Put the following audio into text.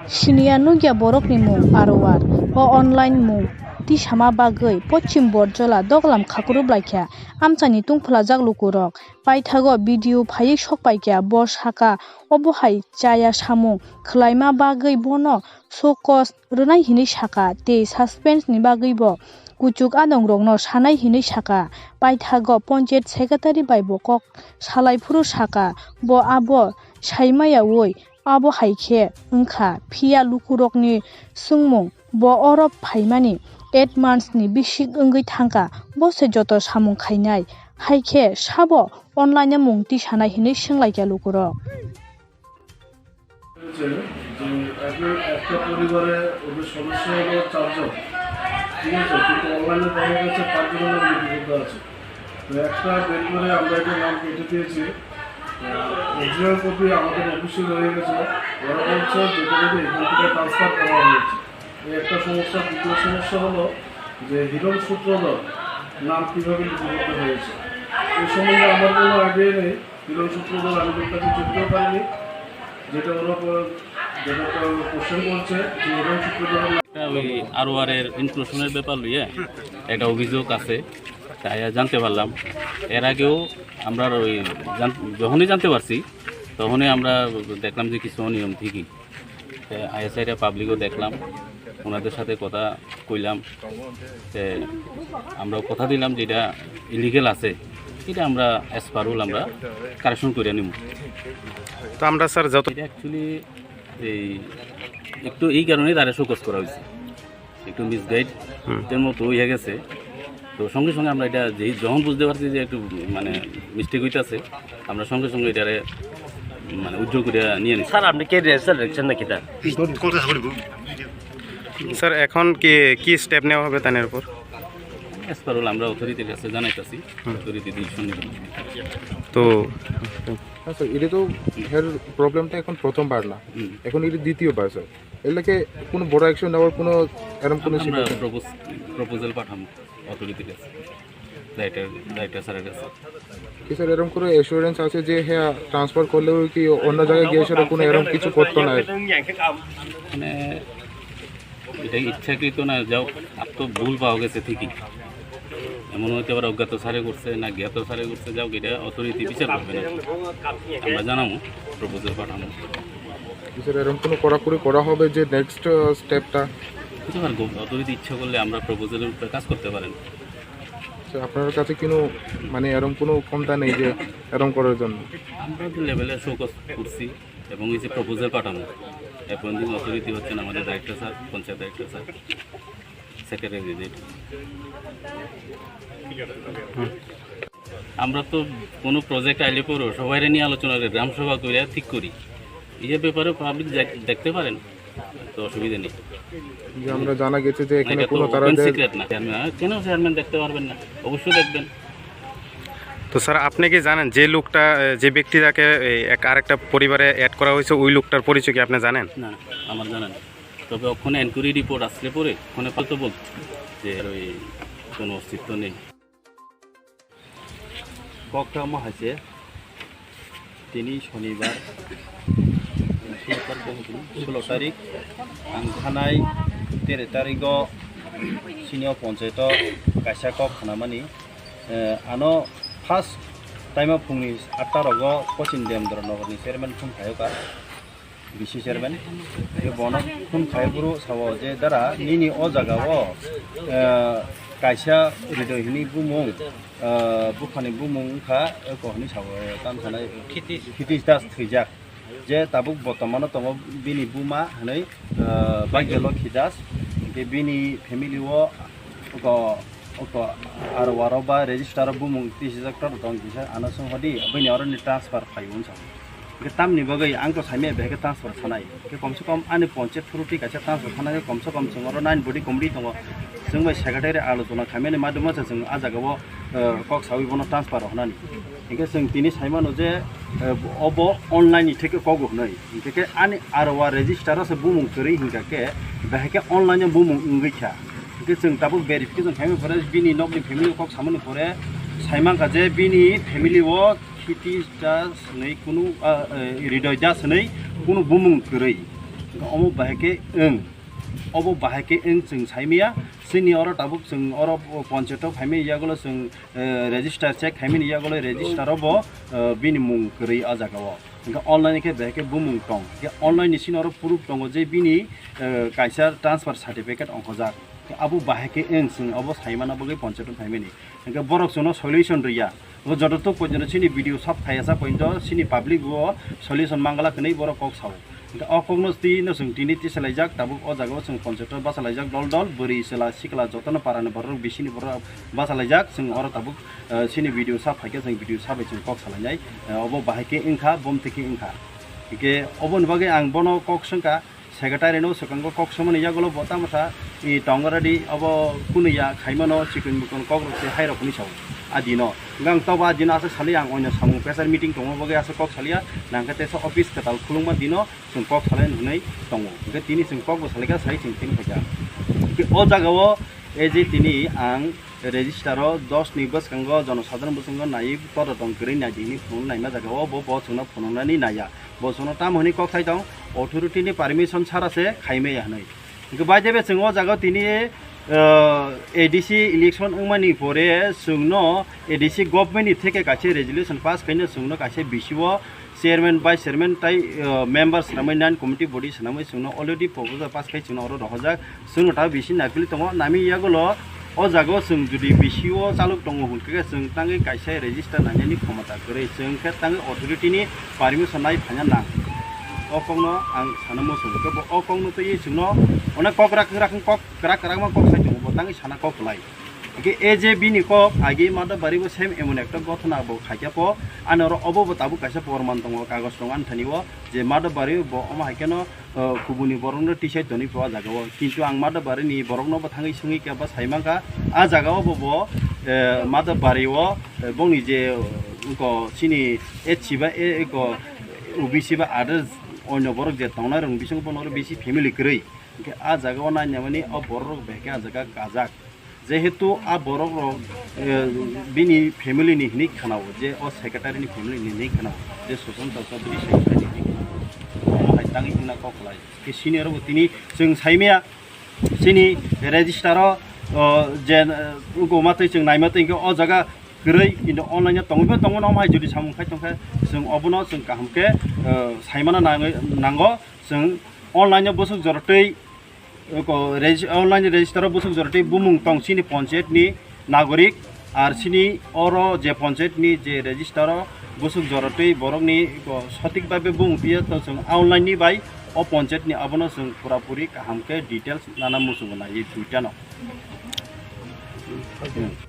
Sinia nugya borokni mung arowar o online mung ti sama bagoi Paschim Barjalani doglam khakuru blaikha amchani tungphla jaglukurok paithago video phai sokpaikya Rwjakha obohai chaya samung khlaima bagoi bono sokos rwnai hini saka te suspense ni bagoi bo kuchuk adongrokno sanai hini saka paithago panchayat secretary bai bo kok salaifuru saka bo abo saimaya woi abo haikhe wngkha phia lukurokni sungmung bo oro phaimani 8 months ni bisik wngoi thangka bo se joto samung khainai haikhe sabo online mungti sanai hinai singlaikya lukurok একটা পরিবারে ওদের সদস্য হলো 4 জন, ঠিক আছে, কিন্তু অনলাইনে দেখা গেছে 5 জনের লিপিবদ্ধ আছে। তো একটা বের করে আমরা একটা নাম কেটে দিয়েছি, অরিজিনাল কপি আমাদের অফিসে রয়ে গেছে। ওরা বলছে যেটা যদি এখান থেকে ট্রান্সফার করা হয়েছে। এই একটা সমস্যা। দ্বিতীয় সমস্যা হলো যে হিরণ সূত্রধর নাম কীভাবে লিপিবদ্ধ হয়েছে এই সম্বন্ধে আমার কোনো আইডিয়া নেই। হিরণ সূত্রধর আমি তার কাছে চিনতেও পারিনি, যেটা ওরা কোশ্চেন করছে যে হিরণ সূত্রধর ওই আরওয়ারের ইনক্লুশনের ব্যাপার লইয়ে একটা অভিযোগ আছে, তাই জানতে পারলাম। এর আগেও আমরা ওই যখনই জানতে পারছি তখনই আমরা দেখলাম যে কিছু অনিয়ম ঠিকই। আইএসআইটা পাবলিকও দেখলাম, ওনাদের সাথে কথা কইলাম, আমরা কথা দিলাম যেটা ইলিগেল আছে এটা আমরা অ্যাজ পার রুল আমরা কারেকশন করে নিব। তো আমরা স্যার যত অ্যাকচুয়ালি এই একটু এই কারণেই তারা শোকজ করা হয়েছে, একটু মিসগাইড এর মতো হয়ে গেছে। তো সঙ্গে সঙ্গে আমরা এটা যখন বুঝতে পারছি যে একটু মানে মিস্টেক হইতেছে, আমরা সঙ্গে সঙ্গে এটারে মানে উদ্যোগ করে নিয়ে নিই। স্যার আপনি কে রেজিস্টার রেখেছেন নাকি তা? স্যার এখন কি স্টেপ নেওয়া হবে তার উপর? অ্যাজ পার রুল আমরা অথরিটির কাছে জানাইতেছি, অথরিটি ডিসিশন নেবেন। তো স্যার এটা তো এর প্রবলেমটা এখন প্রথমবার না, এখন এটা দ্বিতীয়বার স্যার। এর লাগে কোনো বড় অ্যাকশন নেওয়ার কোনো এরকম কোনো প্রপোজাল পাঠাবো অথরিটির কাছে, ডাইরেক্টর স্যারের কাছে। কি স্যার এরকম কোনো অ্যাসুরেন্স আছে যে হ্যাঁ ট্রান্সফার করলেও কি অন্য জায়গায় গিয়ে সেটা কোনো এরকম কিছু করতো না? মানে এটা ইচ্ছাকৃত না, যাও আর তো ভুল পাওয়া গেছে ঠিকই, এমন হইতে পারে অজ্ঞাত সারে করছে না জ্ঞাত সারে করছে, যাও এটা অথরিটি বিচার করবে না, আমরা জানাবো, প্রপোজাল পাঠাবো। স্যার এরকম কোনো কড়াকড়ি করা হবে যে নেক্সট স্টেপটা? অথরিটি ইচ্ছা করলে আমরা প্রপোজালের উপরে কাজ করতে পারেন। আপনার কাছে কোনো মানে এরকম কোনো ক্ষমতা নেই যে এরকম করার জন্য? আমরা লেভেলে শোকজ করছি এবং এই যে প্রপোজাল পাঠানো, অ্যাপয়েন্টিং অথরিটি হচ্ছেন আমাদের director sir, panchayat director sir, secretary. আমরা তো কোনো প্রজেক্ট আইলে পরেও সবাই নিয়ে আলোচনা করে গ্রামসভা করে ঠিক করি, এই ব্যাপারে পাবলিক দেখতে পারেন, তো অসুবিধা নেই। যে আমরা জানা গেছে যে এখানে কোনো তারা সিক্রেট না, কেন চেয়ারম্যান দেখতে পারবেন না? অবশ্যই দেখবেন। তো স্যার আপনি কি জানেন যে লোকটা যে ব্যক্তিটাকে আরেকটা পরিবারে অ্যাড করা হয়েছে ওই লোকটার পরিচয় কি আপনি জানেন? না, আমার জানা নেই। তবে ওখানে এনকোয়ারি রিপোর্ট আসলে পরে ওখানে পাল্টো বল যে ওই কোনো অস্তিত্ব নেই। কক্রম হয়েছে তিনি শনিবার 16 তারিখ आंखानाय 13 तारिख सिनियर पंचायत कायसा कप खानामानि आनो फार्स्ट टाइम फुंनि 8टा रग पश्चिम देमद्र नगरनि चेयरमैन खुन खायका बिसि चेयरमैन बे बन खुन खायबुरु सावो जे दारा निनि अ जागाव कायसा हृदयनि बुमुं बुखानि बुमुंखा कहनि सावो तान थानाय खिति दास थैजाक जे ताबुक बर्तमान तम बिनि बुमा हनै बाग्यलो खिदास के बिनि फैमिली आरो वारबा रेजिस्टार बुमुं 30,000 दं दिसा आनसं हदि बिनि अरनि ट्रान्सफर फाइउन सा के तामनि बगै आंको साइमे बेके ट्रान्सफर थानाय के कम से कम आनि पंचायत थुरुटि कासे ट्रान्सफर थानाय कम से कम जों 9 बडी कमिटि दङ जों बै सेक्रेटारि आलोचना खामेनि मादुमा जों आजागाव कक सावि बनो ट्रान्सफर होनानि इनके जों तिनि साइमानो जे अब अनलाइन इथेके कग होनै इथेके आनि आरवा रेजिस्टार से बुमुं करि हिंगाके बेके अनलाइन बुमुं इंगैखा इनके जों दाबो भेरिफिकेसन खामे परे बिनि नकनि फेमिलि कक सामनि परे साइमान का जे बिनि फेमिलि वो खिति दास नै कुनु हृदय दास नै कुनु बुमुं करै अमु बाहेके अब बाहेके जों साइमिया जोंनि अर ताबुक जों अर पन्चायतआव फाइमे इयागल जों रेजिस्टार चेक फाइमे इयागल रेजिस्टाराव बिनि मुं गरै आ जागाव अनलाइन के बाहेके बुमुं दं अनलाइन सिन अर प्रुफ दङ जे बिनि काइसा ट्रान्सफार सार्टिफिकेट अंखजाक आबु बाहेके जों अब साइमाना बगै पन्चायतआव फाइमेनि बरक जोंनो सल्युशन रैया जततो पयजन सिनि भिडिअ सब थायासा पइन्ट सिनि पाब्लिक वो सल्युशन मांगला कनै बरक कक साव अकगनस दिनो जों दिनै तिसालायजाक ताबुक अ जागाव जों पन्चायतआव बासालायजाक दल दल बोरै सेला सिकला जतन पारानो बरक बिसिनि बर बासालायजाक जों अर ताबुक सिनि भिडिअ सब थाइके जों भिडिअ साबै जों कक सालायनाय अब बाहायके इंखा बमतेके इंखा के अबन बागै आं बनो कक संका सेक्रेटारि नो सकांगो कक समन यागलो बतामसा इ टंगरादि अब कुनैया खाइमानो चिकन मुकन कक रसे हाइरकनि साव आदिनो गां तबा दिन आसे सालि आं अন্য सामु प्रेसार मिटिं दङ बगे आसे कक सालिया नांखातेस अफिस कताल खुलुंमा दिनो जों कक सालाय नुनाय दङ के तिनि जों कक सालायगा साइ जों तिनि फैगा के अ जागाव एजे तिनि आं रेजिस्टारो 10 नि बसकांगो जनसाधारण बसंगो नाय तर दं गरै नायदिनि फोन नायमा जागाव बो बसंना फोननानै नाया बसंना ताम हनि कक साइ दं अथॉरिटीनि परमिशन सारासे खाइमे यानै के बायदेबे जों अ जागाव तिनि एडीसी इलेक्शन अंगमानी परे जोंनो एडीसी गवर्नमेंट थेके कासे रेजोल्यूशन पास खाइनो जोंनो कासे बिसिओ चेयरमैन वाइस चेयरमैन ताई मेंबर्स नामै नाइन कमिटी बडी सनामै जोंनो अलरेडी प्रपोजल पास खाइ जोंनो अरो रहजाक जोंनो ता बिसि नागलि दङ नामि यागलो अ जागाव जों जुदि बिसिओ चालुक दङ हुनके जों तांगै कासे रेजिस्टार नायनि क्षमता गरै जों के तांगै अथॉरिटीनि परमिशन नाय फाना नां अकंनो आं सानो मोसो के अकंनो तो ये जोंनो अने कक राखं कक करा कक साइ दङ तांगै साना कक लाय के एजे बिनि कक आगे मादा बारिबो सेम एमन एकटा गथना बो खाइकापो आनर अबो ताबु कासे परमान दङ कागज दङ आनथानिबो जे मादा बारि बो अमा हाइकेनो कुबुनि बरंनो टिसाइ दनि पवा जागाव किन्तु आं मादा बारिनि बरंनो बो थाङै सुङि केबा साइमांगा आ जागाव बो मादा बारिओ बंनि जे को सिनि एचसिबा एको उबिसिबा आदर्स अन्य बरक जे तंना रं बिसंग बनर बेसि फेमिलि गरै के आ जागाव नायना माने अ बरक बेके आ जागा गाजाक जेहेतु आ बरक बिनि फेमिलि नि हिनि खानाव जे अ सेक्रेटारि नि फेमिलि नि नि खानाव जे सुसन्ता सबरि सेक्रेटारि नि हाय तांगि हिना कखलाय के सिनियर तिनि जों साइमिया सिनि रेजिस्टार जे उगो मातै जों नायमातै अ जागा गरै किन्तु अनलाइन तंगबो तंगो नामाय जुदि सामुखाय तंखाय जों अबनो जों काहामके साइमाना नांगो जों अनलाइन बसुक जरतै अनलाइन रेजिस्टार बसुक जरतै बुमुं तंग सिनि पंचायत नि नागरिक आर सिनि अरो जे पंचायत नि जे रेजिस्टार बसुक जरतै बरकनि सठिक भाबे बुमुं पिया त जों अनलाइन नि बाय अ पंचायत नि अबनो जों पुरापुरि काहामके डिटेल्स नाना मुसुगना ये दुइटानो